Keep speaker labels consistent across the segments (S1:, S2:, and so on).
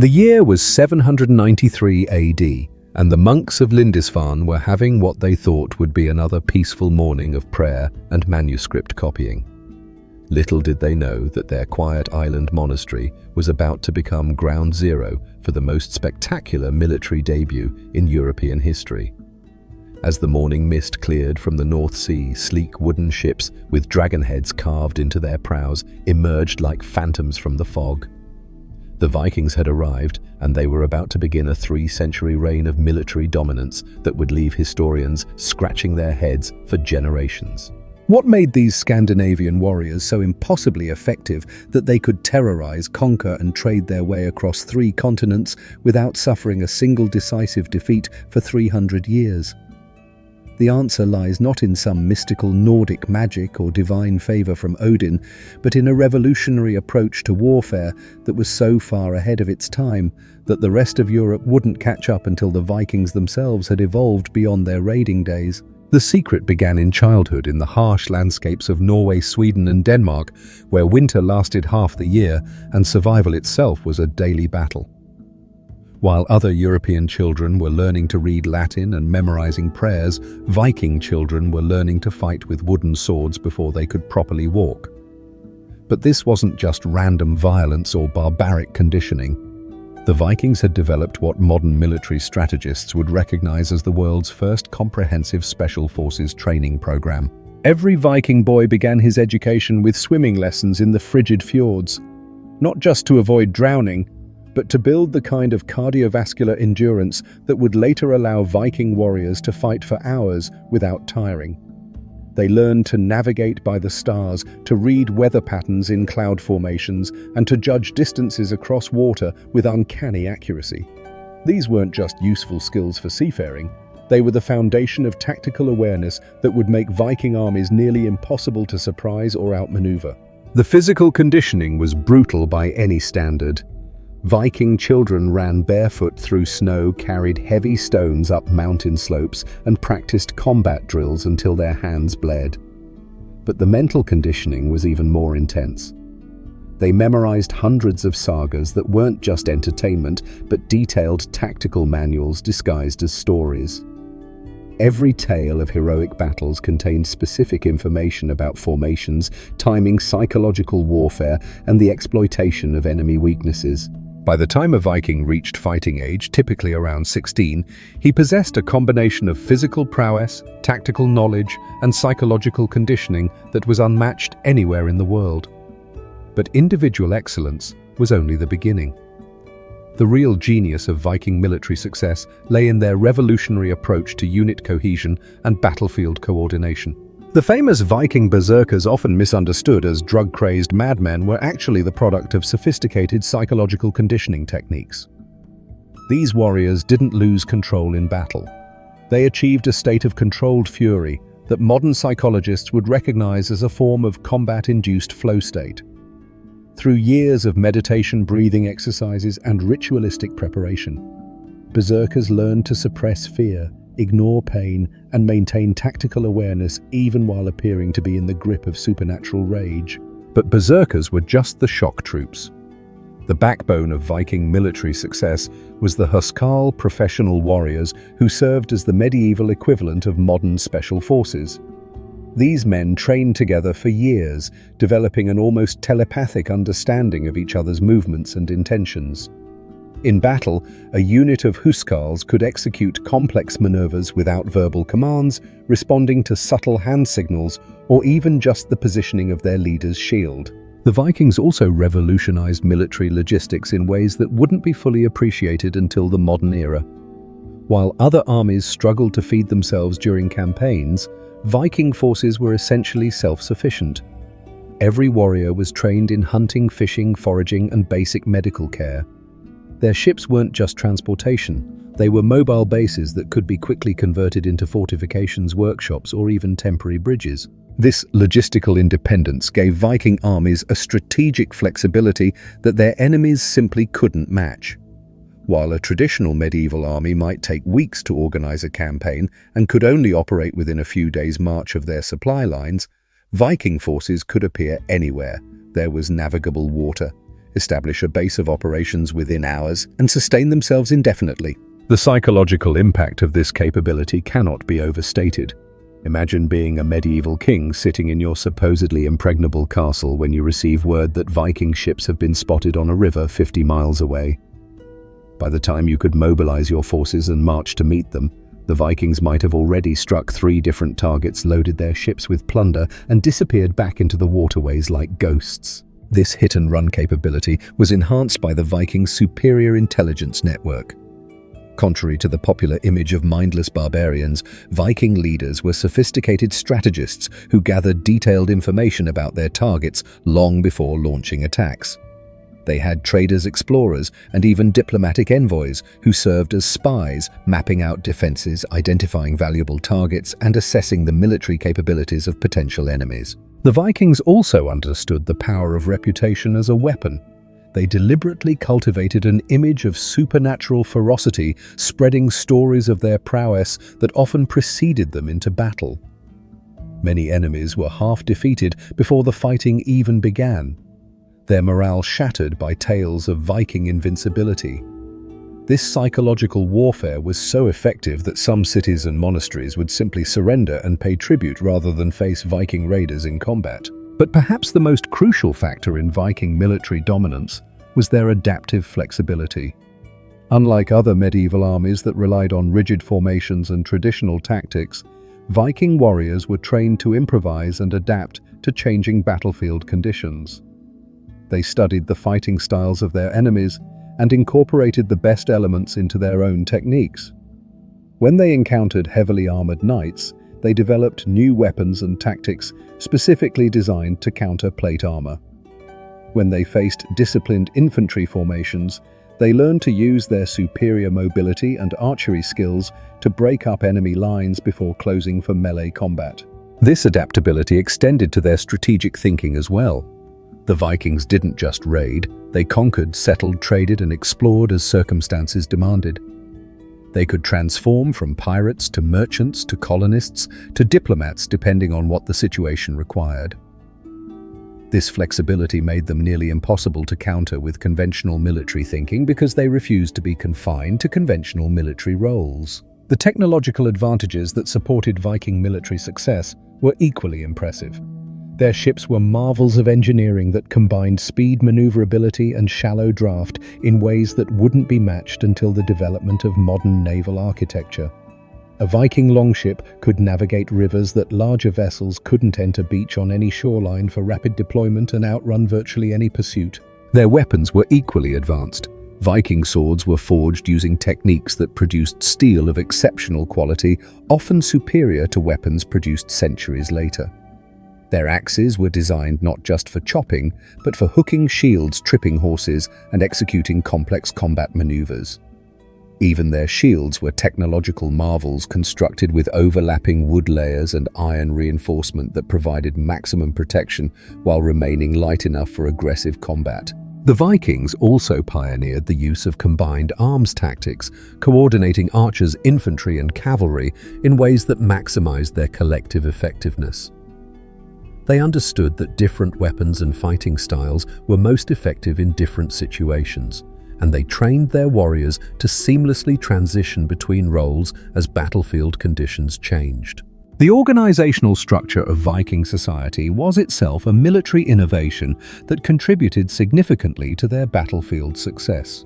S1: The year was 793 AD, and the monks of Lindisfarne were having what they thought would be another peaceful morning of prayer and manuscript copying. Little did they know that their quiet island monastery was about to become ground zero for the most spectacular military debut in European history. As the morning mist cleared from the North Sea, sleek wooden ships with dragon heads carved into their prows emerged like phantoms from the fog. The Vikings had arrived, and they were about to begin a 3-century reign of military dominance that would leave historians scratching their heads for generations.
S2: What made these Scandinavian warriors so impossibly effective that they could terrorize, conquer, and trade their way across 3 continents without suffering a single decisive defeat for 300 years? The answer lies not in some mystical Nordic magic or divine favor from Odin, but in a revolutionary approach to warfare that was so far ahead of its time that the rest of Europe wouldn't catch up until the Vikings themselves had evolved beyond their raiding days. The secret began in childhood in the harsh landscapes of Norway, Sweden, and Denmark, where winter lasted half the year and survival itself was a daily battle. While other European children were learning to read Latin and memorizing prayers, Viking children were learning to fight with wooden swords before they could properly walk. But this wasn't just random violence or barbaric conditioning. The Vikings had developed what modern military strategists would recognize as the world's first comprehensive special forces training program. Every Viking boy began his education with swimming lessons in the frigid fjords, not just to avoid drowning, but to build the kind of cardiovascular endurance that would later allow Viking warriors to fight for hours without tiring. They learned to navigate by the stars, to read weather patterns in cloud formations, and to judge distances across water with uncanny accuracy. These weren't just useful skills for seafaring, they were the foundation of tactical awareness that would make Viking armies nearly impossible to surprise or outmaneuver. The physical conditioning was brutal by any standard. Viking children ran barefoot through snow, carried heavy stones up mountain slopes, and practiced combat drills until their hands bled. But the mental conditioning was even more intense. They memorized hundreds of sagas that weren't just entertainment, but detailed tactical manuals disguised as stories. Every tale of heroic battles contained specific information about formations, timing, psychological warfare, and the exploitation of enemy weaknesses. By the time a Viking reached fighting age, typically around 16, he possessed a combination of physical prowess, tactical knowledge, and psychological conditioning that was unmatched anywhere in the world. But individual excellence was only the beginning. The real genius of Viking military success lay in their revolutionary approach to unit cohesion and battlefield coordination. The famous Viking berserkers, often misunderstood as drug-crazed madmen, were actually the product of sophisticated psychological conditioning techniques. These warriors didn't lose control in battle. They achieved a state of controlled fury that modern psychologists would recognize as a form of combat-induced flow state. Through years of meditation, breathing exercises, and ritualistic preparation, berserkers learned to suppress fear, ignore pain, and maintain tactical awareness even while appearing to be in the grip of supernatural rage. But berserkers were just the shock troops. The backbone of Viking military success was the Huskarl professional warriors who served as the medieval equivalent of modern special forces. These men trained together for years, developing an almost telepathic understanding of each other's movements and intentions. In battle, a unit of Huskarls could execute complex maneuvers without verbal commands, responding to subtle hand signals or even just the positioning of their leader's shield. The Vikings also revolutionized military logistics in ways that wouldn't be fully appreciated until the modern era. While other armies struggled to feed themselves during campaigns, Viking forces were essentially self-sufficient. Every warrior was trained in hunting, fishing, foraging, and basic medical care. Their ships weren't just transportation, they were mobile bases that could be quickly converted into fortifications, workshops, or even temporary bridges. This logistical independence gave Viking armies a strategic flexibility that their enemies simply couldn't match. While a traditional medieval army might take weeks to organize a campaign and could only operate within a few days' march of their supply lines, Viking forces could appear anywhere. There was navigable water, establish a base of operations within hours, and sustain themselves indefinitely.
S1: The psychological impact of this capability cannot be overstated. Imagine being a medieval king sitting in your supposedly impregnable castle when you receive word that Viking ships have been spotted on a river 50 miles away. By the time you could mobilize your forces and march to meet them, the Vikings might have already struck 3 different targets, loaded their ships with plunder, and disappeared back into the waterways like ghosts.
S2: This hit-and-run capability was enhanced by the Vikings' superior intelligence network. Contrary to the popular image of mindless barbarians, Viking leaders were sophisticated strategists who gathered detailed information about their targets long before launching attacks. They had traders, explorers, and even diplomatic envoys who served as spies, mapping out defenses, identifying valuable targets, and assessing the military capabilities of potential enemies.
S1: The Vikings also understood the power of reputation as a weapon. They deliberately cultivated an image of supernatural ferocity, spreading stories of their prowess that often preceded them into battle. Many enemies were half defeated before the fighting even began, their morale shattered by tales of Viking invincibility. This psychological warfare was so effective that some cities and monasteries would simply surrender and pay tribute rather than face Viking raiders in combat. But perhaps the most crucial factor in Viking military dominance was their adaptive flexibility. Unlike other medieval armies that relied on rigid formations and traditional tactics, Viking warriors were trained to improvise and adapt to changing battlefield conditions. They studied the fighting styles of their enemies and incorporated the best elements into their own techniques. When they encountered heavily armored knights, they developed new weapons and tactics specifically designed to counter plate armor. When they faced disciplined infantry formations, they learned to use their superior mobility and archery skills to break up enemy lines before closing for melee combat. This adaptability extended to their strategic thinking as well. The Vikings didn't just raid, they conquered, settled, traded, and explored as circumstances demanded. They could transform from pirates to merchants to colonists to diplomats depending on what the situation required. This flexibility made them nearly impossible to counter with conventional military thinking because they refused to be confined to conventional military roles. The technological advantages that supported Viking military success were equally impressive. Their ships were marvels of engineering that combined speed, maneuverability, and shallow draft in ways that wouldn't be matched until the development of modern naval architecture. A Viking longship could navigate rivers that larger vessels couldn't enter, beach on any shoreline for rapid deployment, and outrun virtually any pursuit. Their weapons were equally advanced. Viking swords were forged using techniques that produced steel of exceptional quality, often superior to weapons produced centuries later. Their axes were designed not just for chopping, but for hooking shields, tripping horses, and executing complex combat maneuvers. Even their shields were technological marvels constructed with overlapping wood layers and iron reinforcement that provided maximum protection while remaining light enough for aggressive combat. The Vikings also pioneered the use of combined arms tactics, coordinating archers, infantry, and cavalry in ways that maximized their collective effectiveness. They understood that different weapons and fighting styles were most effective in different situations, and they trained their warriors to seamlessly transition between roles as battlefield conditions changed. The organizational structure of Viking society was itself a military innovation that contributed significantly to their battlefield success.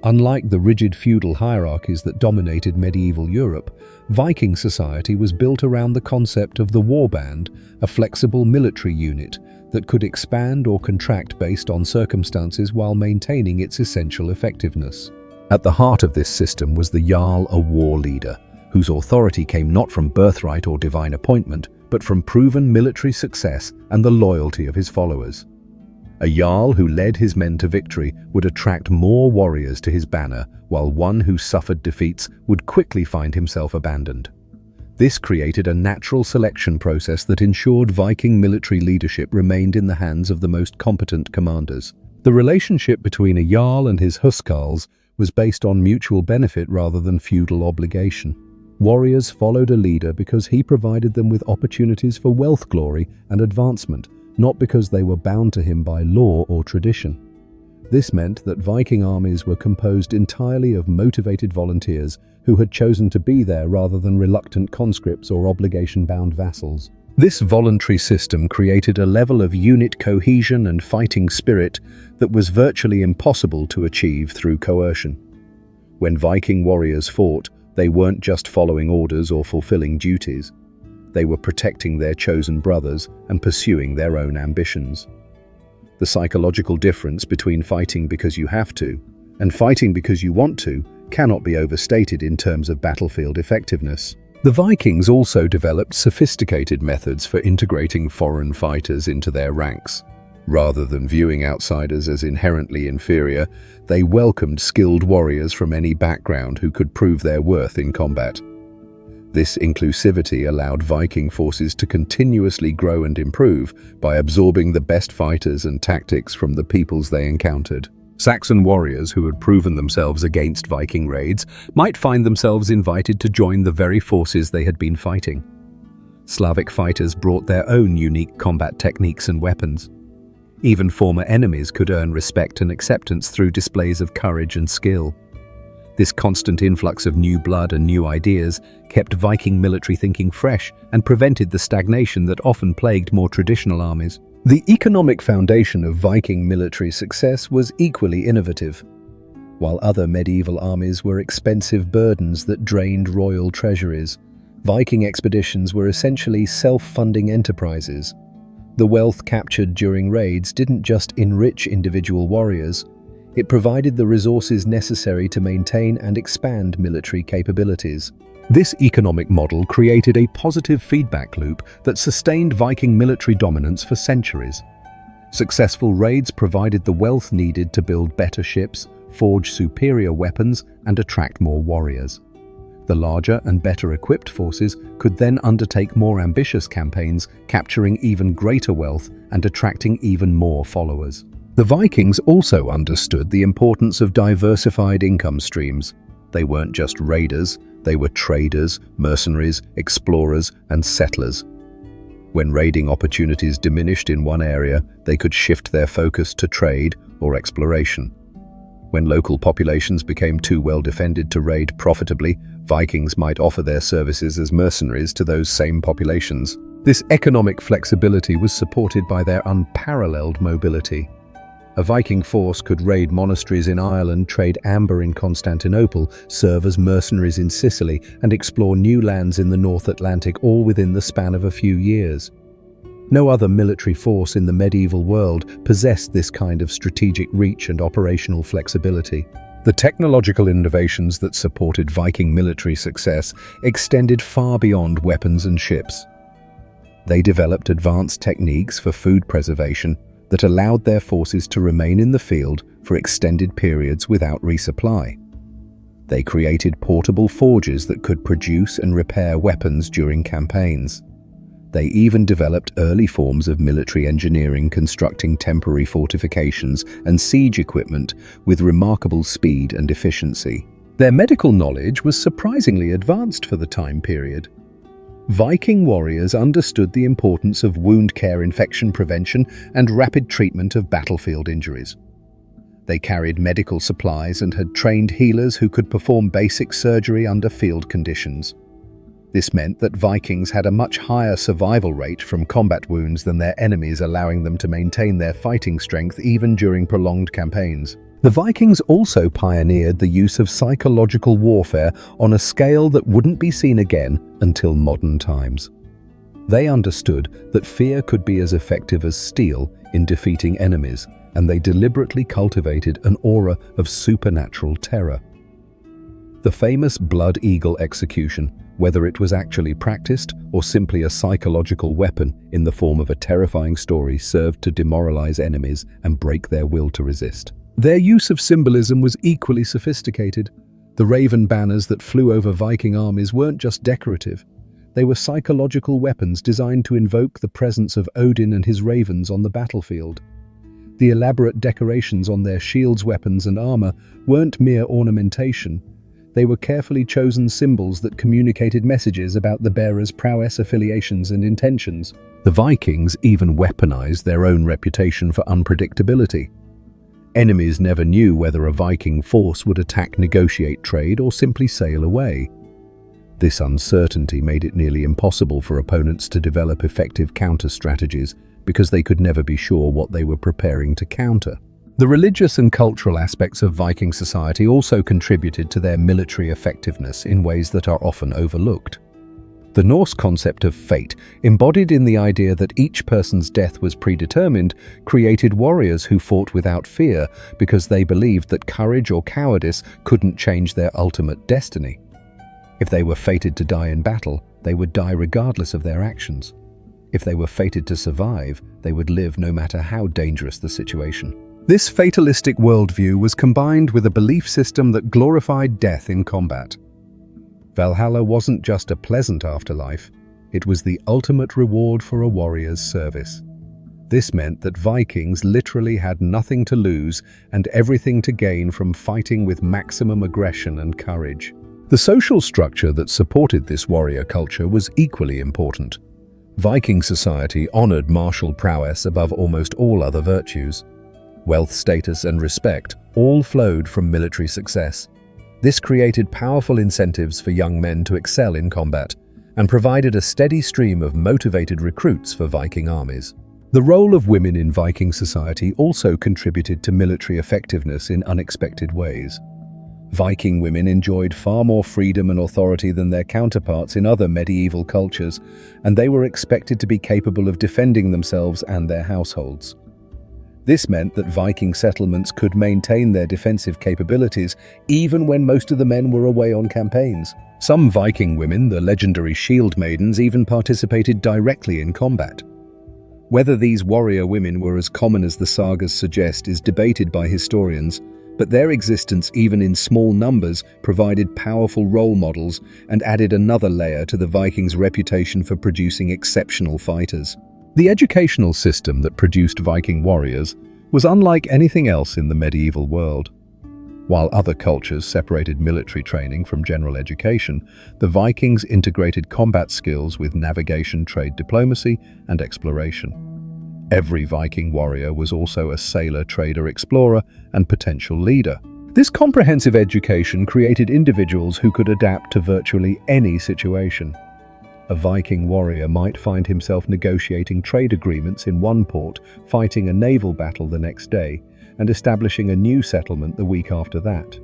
S1: Unlike the rigid feudal hierarchies that dominated medieval Europe, Viking society was built around the concept of the warband, a flexible military unit that could expand or contract based on circumstances while maintaining its essential effectiveness. At the heart of this system was the Jarl, a war leader, whose authority came not from birthright or divine appointment, but from proven military success and the loyalty of his followers. A Jarl who led his men to victory would attract more warriors to his banner, while one who suffered defeats would quickly find himself abandoned. This created a natural selection process that ensured Viking military leadership remained in the hands of the most competent commanders. The relationship between a Jarl and his huskarls was based on mutual benefit rather than feudal obligation. Warriors followed a leader because he provided them with opportunities for wealth, glory, and advancement, not because they were bound to him by law or tradition.
S2: This meant that Viking armies were composed entirely of motivated volunteers who had chosen to be there rather than reluctant conscripts or obligation-bound vassals. This voluntary system created a level of unit cohesion and fighting spirit that was virtually impossible to achieve through coercion. When Viking warriors fought, they weren't just following orders or fulfilling duties. They were protecting their chosen brothers and pursuing their own ambitions. The psychological difference between fighting because you have to and fighting because you want to cannot be overstated in terms of battlefield effectiveness. The Vikings also developed sophisticated methods for integrating foreign fighters into their ranks. Rather than viewing outsiders as inherently inferior, they welcomed skilled warriors from any background who could prove their worth in combat. This inclusivity allowed Viking forces to continuously grow and improve by absorbing the best fighters and tactics from the peoples they encountered. Saxon warriors who had proven themselves against Viking raids might find themselves invited to join the very forces they had been fighting. Slavic fighters brought their own unique combat techniques and weapons. Even former enemies could earn respect and acceptance through displays of courage and skill. This constant influx of new blood and new ideas kept Viking military thinking fresh and prevented the stagnation that often plagued more traditional armies. The economic foundation of Viking military success was equally innovative. While other medieval armies were expensive burdens that drained royal treasuries, Viking expeditions were essentially self-funding enterprises. The wealth captured during raids didn't just enrich individual warriors, it provided the resources necessary to maintain and expand military capabilities. This economic model created a positive feedback loop that sustained Viking military dominance for centuries. Successful raids provided the wealth needed to build better ships, forge superior weapons, and attract more warriors. The larger and better equipped forces could then undertake more ambitious campaigns, capturing even greater wealth and attracting even more followers. The Vikings also understood the importance of diversified income streams. They weren't just raiders, they were traders, mercenaries, explorers, and settlers. When raiding opportunities diminished in one area, they could shift their focus to trade or exploration. When local populations became too well defended to raid profitably, Vikings might offer their services as mercenaries to those same populations. This economic flexibility was supported by their unparalleled mobility. A Viking force could raid monasteries in Ireland, trade amber in Constantinople, serve as mercenaries in Sicily, and explore new lands in the North Atlantic, all within the span of a few years. No other military force in the medieval world possessed this kind of strategic reach and operational flexibility. The technological innovations that supported Viking military success extended far beyond weapons and ships. They developed advanced techniques for food preservation that allowed their forces to remain in the field for extended periods without resupply. They created portable forges that could produce and repair weapons during campaigns. They even developed early forms of military engineering, constructing temporary fortifications and siege equipment with remarkable speed and efficiency. Their medical knowledge was surprisingly advanced for the time period. Viking warriors understood the importance of wound care, infection prevention, and rapid treatment of battlefield injuries. They carried medical supplies and had trained healers who could perform basic surgery under field conditions. This meant that Vikings had a much higher survival rate from combat wounds than their enemies, allowing them to maintain their fighting strength even during prolonged campaigns. The Vikings also pioneered the use of psychological warfare on a scale that wouldn't be seen again until modern times. They understood that fear could be as effective as steel in defeating enemies, and they deliberately cultivated an aura of supernatural terror. The famous Blood Eagle execution, whether it was actually practiced or simply a psychological weapon in the form of a terrifying story, served to demoralize enemies and break their will to resist. Their use of symbolism was equally sophisticated. The raven banners that flew over Viking armies weren't just decorative. They were psychological weapons designed to invoke the presence of Odin and his ravens on the battlefield. The elaborate decorations on their shields, weapons, and armor weren't mere ornamentation. They were carefully chosen symbols that communicated messages about the bearer's prowess, affiliations, and intentions. The Vikings even weaponized their own reputation for unpredictability. Enemies never knew whether a Viking force would attack, negotiate trade, or simply sail away. This uncertainty made it nearly impossible for opponents to develop effective counter-strategies because they could never be sure what they were preparing to counter. The religious and cultural aspects of Viking society also contributed to their military effectiveness in ways that are often overlooked. The Norse concept of fate, embodied in the idea that each person's death was predetermined, created warriors who fought without fear because they believed that courage or cowardice couldn't change their ultimate destiny. If they were fated to die in battle, they would die regardless of their actions. If they were fated to survive, they would live no matter how dangerous the situation. This fatalistic worldview was combined with a belief system that glorified death in combat. Valhalla wasn't just a pleasant afterlife, it was the ultimate reward for a warrior's service. This meant that Vikings literally had nothing to lose and everything to gain from fighting with maximum aggression and courage. The social structure that supported this warrior culture was equally important. Viking society honored martial prowess above almost all other virtues. Wealth, status, and respect all flowed from military success. This created powerful incentives for young men to excel in combat and provided a steady stream of motivated recruits for Viking armies. The role of women in Viking society also contributed to military effectiveness in unexpected ways. Viking women enjoyed far more freedom and authority than their counterparts in other medieval cultures, and they were expected to be capable of defending themselves and their households. This meant that Viking settlements could maintain their defensive capabilities even when most of the men were away on campaigns. Some Viking women, the legendary shield maidens, even participated directly in combat. Whether these warrior women were as common as the sagas suggest is debated by historians, but their existence, even in small numbers, provided powerful role models and added another layer to the Vikings' reputation for producing exceptional fighters. The educational system that produced Viking warriors was unlike anything else in the medieval world. While other cultures separated military training from general education, the Vikings integrated combat skills with navigation, trade, diplomacy, and exploration. Every Viking warrior was also a sailor, trader, explorer, and potential leader. This comprehensive education created individuals who could adapt to virtually any situation. A Viking warrior might find himself negotiating trade agreements in one port, fighting a naval battle the next day, and establishing a new settlement the week after that.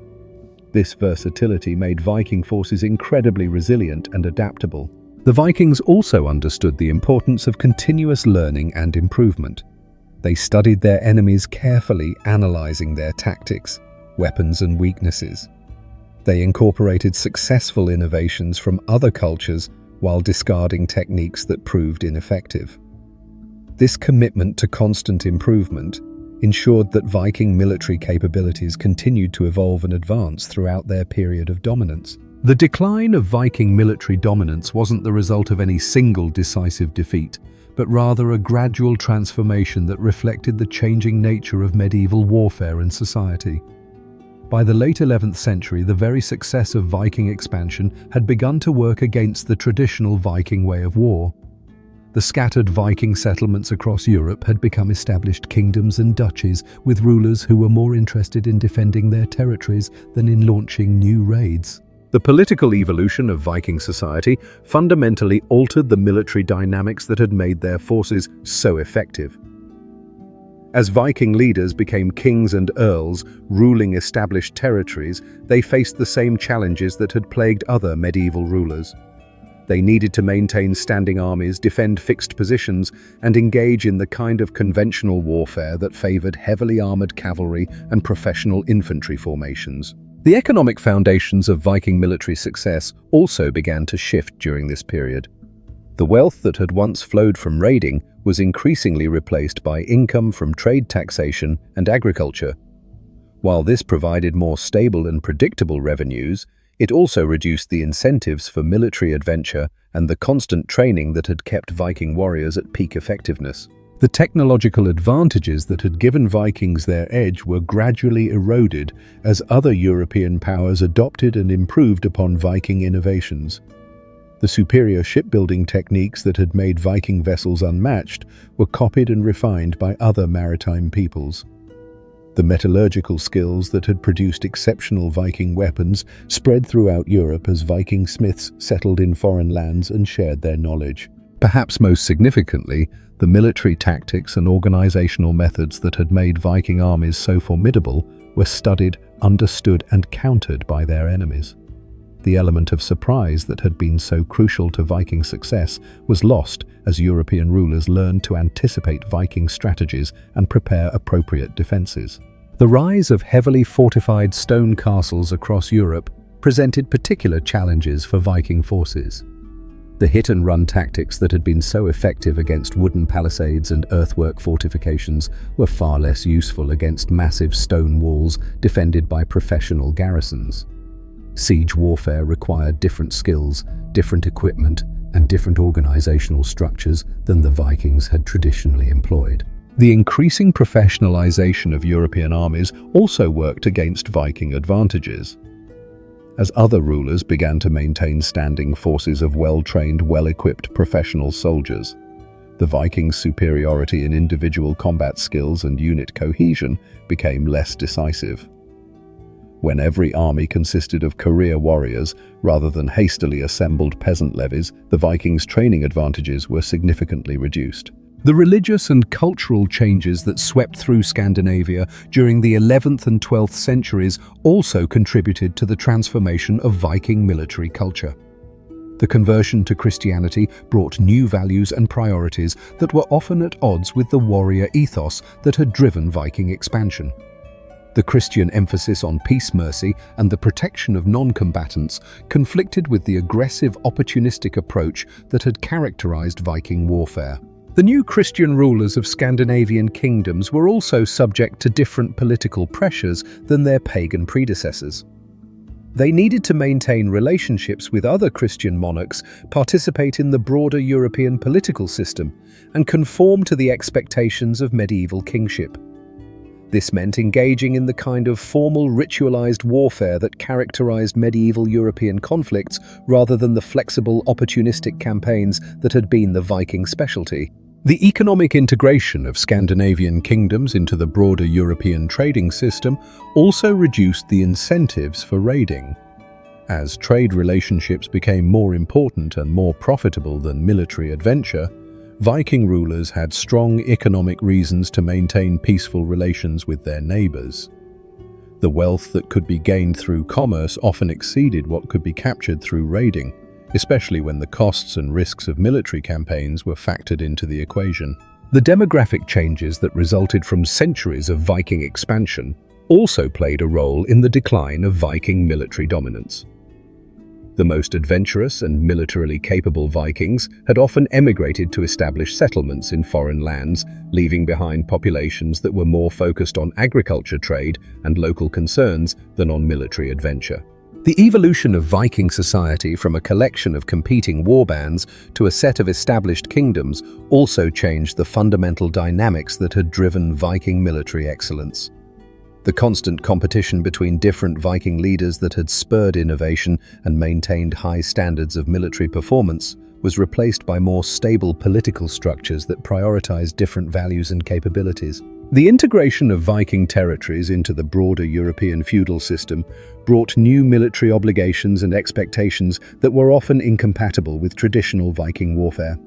S2: This versatility made Viking forces incredibly resilient and adaptable. The Vikings also understood the importance of continuous learning and improvement. They studied their enemies carefully, analyzing their tactics, weapons, and weaknesses. They incorporated successful innovations from other cultures while discarding techniques that proved ineffective. This commitment to constant improvement ensured that Viking military capabilities continued to evolve and advance throughout their period of dominance. The decline of Viking military dominance wasn't the result of any single decisive defeat, but rather a gradual transformation that reflected the changing nature of medieval warfare and society. By the late 11th century, the very success of Viking expansion had begun to work against the traditional Viking way of war. The scattered Viking settlements across Europe had become established kingdoms and duchies, with rulers who were more interested in defending their territories than in launching new raids. The political evolution of Viking society fundamentally altered the military dynamics that had made their forces so effective. As Viking leaders became kings and earls, ruling established territories, they faced the same challenges that had plagued other medieval rulers. They needed to maintain standing armies, defend fixed positions, and engage in the kind of conventional warfare that favored heavily armored cavalry and professional infantry formations. The economic foundations of Viking military success also began to shift during this period. The wealth that had once flowed from raiding was increasingly replaced by income from trade, taxation, and agriculture. While this provided more stable and predictable revenues, it also reduced the incentives for military adventure and the constant training that had kept Viking warriors at peak effectiveness. The technological advantages that had given Vikings their edge were gradually eroded as other European powers adopted and improved upon Viking innovations. The superior shipbuilding techniques that had made Viking vessels unmatched were copied and refined by other maritime peoples. The metallurgical skills that had produced exceptional Viking weapons spread throughout Europe as Viking smiths settled in foreign lands and shared their knowledge.
S1: Perhaps most significantly, the military tactics and organizational methods that had made Viking armies so formidable were studied, understood, and countered by their enemies. The element of surprise that had been so crucial to Viking success was lost as European rulers learned to anticipate Viking strategies and prepare appropriate defenses. The rise of heavily fortified stone castles across Europe presented particular challenges for Viking forces. The hit-and-run tactics that had been so effective against wooden palisades and earthwork fortifications were far less useful against massive stone walls defended by professional garrisons. Siege warfare required different skills, different equipment, and different organizational structures than the Vikings had traditionally employed. The increasing professionalization of European armies also worked against Viking advantages. As other rulers began to maintain standing forces of well-trained, well-equipped professional soldiers, the Vikings' superiority in individual combat skills and unit cohesion became less decisive. When every army consisted of career warriors rather than hastily assembled peasant levies, the Vikings' training advantages were significantly reduced. The religious and cultural changes that swept through Scandinavia during the 11th and 12th centuries also contributed to the transformation of Viking military culture. The conversion to Christianity brought new values and priorities that were often at odds with the warrior ethos that had driven Viking expansion. The Christian emphasis on peace, mercy, and the protection of non-combatants conflicted with the aggressive, opportunistic approach that had characterized Viking warfare. The new Christian rulers of Scandinavian kingdoms were also subject to different political pressures than their pagan predecessors. They needed to maintain relationships with other Christian monarchs, participate in the broader European political system, and conform to the expectations of medieval kingship. This meant engaging in the kind of formal, ritualized warfare that characterized medieval European conflicts rather than the flexible, opportunistic campaigns that had been the Viking specialty. The economic integration of Scandinavian kingdoms into the broader European trading system also reduced the incentives for raiding. As trade relationships became more important and more profitable than military adventure, Viking rulers had strong economic reasons to maintain peaceful relations with their neighbors. The wealth that could be gained through commerce often exceeded what could be captured through raiding, especially when the costs and risks of military campaigns were factored into the equation. The demographic changes that resulted from centuries of Viking expansion also played a role in the decline of Viking military dominance. The most adventurous and militarily capable Vikings had often emigrated to establish settlements in foreign lands, leaving behind populations that were more focused on agriculture, trade, and local concerns than on military adventure. The evolution of Viking society from a collection of competing warbands to a set of established kingdoms also changed the fundamental dynamics that had driven Viking military excellence. The constant competition between different Viking leaders that had spurred innovation and maintained high standards of military performance was replaced by more stable political structures that prioritized different values and capabilities. The integration of Viking territories into the broader European feudal system brought new military obligations and expectations that were often incompatible with traditional Viking warfare.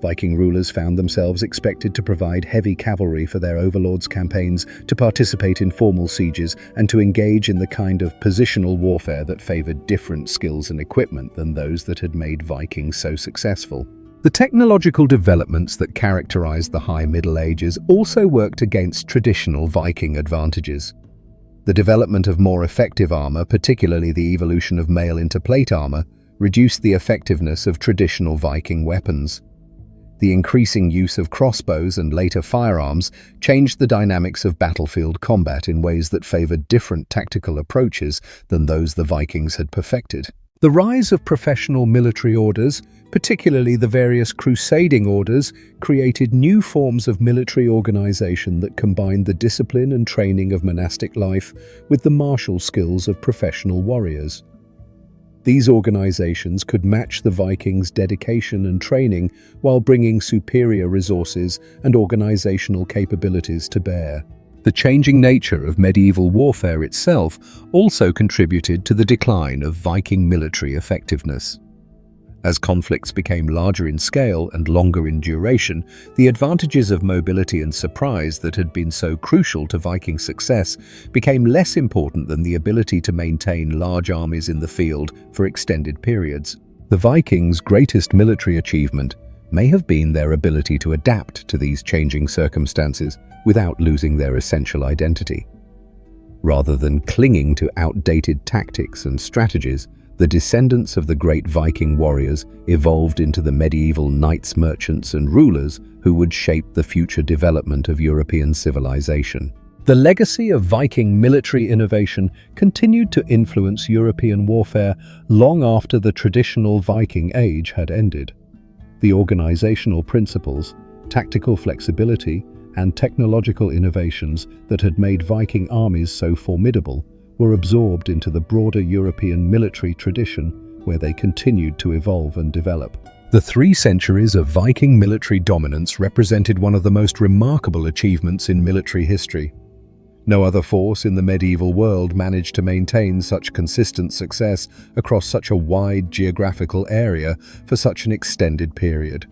S1: Viking rulers found themselves expected to provide heavy cavalry for their overlords' campaigns, to participate in formal sieges, and to engage in the kind of positional warfare that favored different skills and equipment than those that had made Vikings so successful. The technological developments that characterized the High Middle Ages also worked against traditional Viking advantages. The development of more effective armor, particularly the evolution of mail into plate armor, reduced the effectiveness of traditional Viking weapons. The increasing use of crossbows and later firearms changed the dynamics of battlefield combat in ways that favored different tactical approaches than those the Vikings had perfected. The rise of professional military orders, particularly the various crusading orders, created new forms of military organization that combined the discipline and training of monastic life with the martial skills of professional warriors. These organizations could match the Vikings' dedication and training while bringing superior resources and organizational capabilities to bear.
S2: The changing nature of medieval warfare itself also contributed to the decline of Viking military effectiveness. As conflicts became larger in scale and longer in duration, the advantages of mobility and surprise that had been so crucial to Viking success became less important than the ability to maintain large armies in the field for extended periods. The Vikings' greatest military achievement may have been their ability to adapt to these changing circumstances without losing their essential identity. Rather than clinging to outdated tactics and strategies, the descendants of the great Viking warriors evolved into the medieval knights, merchants, and rulers who would shape the future development of European civilization. The legacy of Viking military innovation continued to influence European warfare long after the traditional Viking Age had ended. The organizational principles, tactical flexibility, and technological innovations that had made Viking armies so formidable were absorbed into the broader European military tradition, where they continued to evolve and develop. The 3 centuries of Viking military dominance represented one of the most remarkable achievements in military history. No other force in the medieval world managed to maintain such consistent success across such a wide geographical area for such an extended period.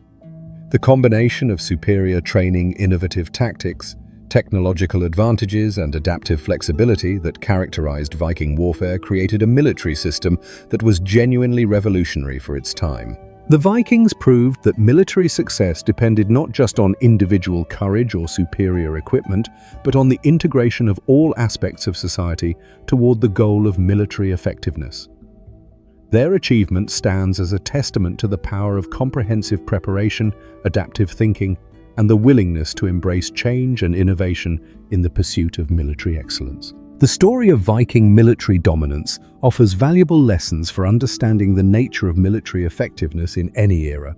S2: The combination of superior training, innovative tactics, technological advantages, and adaptive flexibility that characterized Viking warfare created a military system that was genuinely revolutionary for its time. The Vikings proved that military success depended not just on individual courage or superior equipment, but on the integration of all aspects of society toward the goal of military effectiveness. Their achievement stands as a testament to the power of comprehensive preparation, adaptive thinking, and the willingness to embrace change and innovation in the pursuit of military excellence. The story of Viking military dominance offers valuable lessons for understanding the nature of military effectiveness in any era.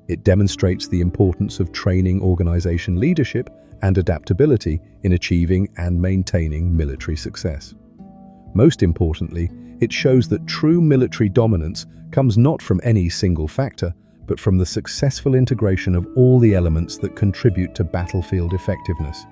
S2: It demonstrates the importance of training, organization, leadership, and adaptability in achieving and maintaining military success. Most importantly, it shows that true military dominance comes not from any single factor, but from the successful integration of all the elements that contribute to battlefield effectiveness.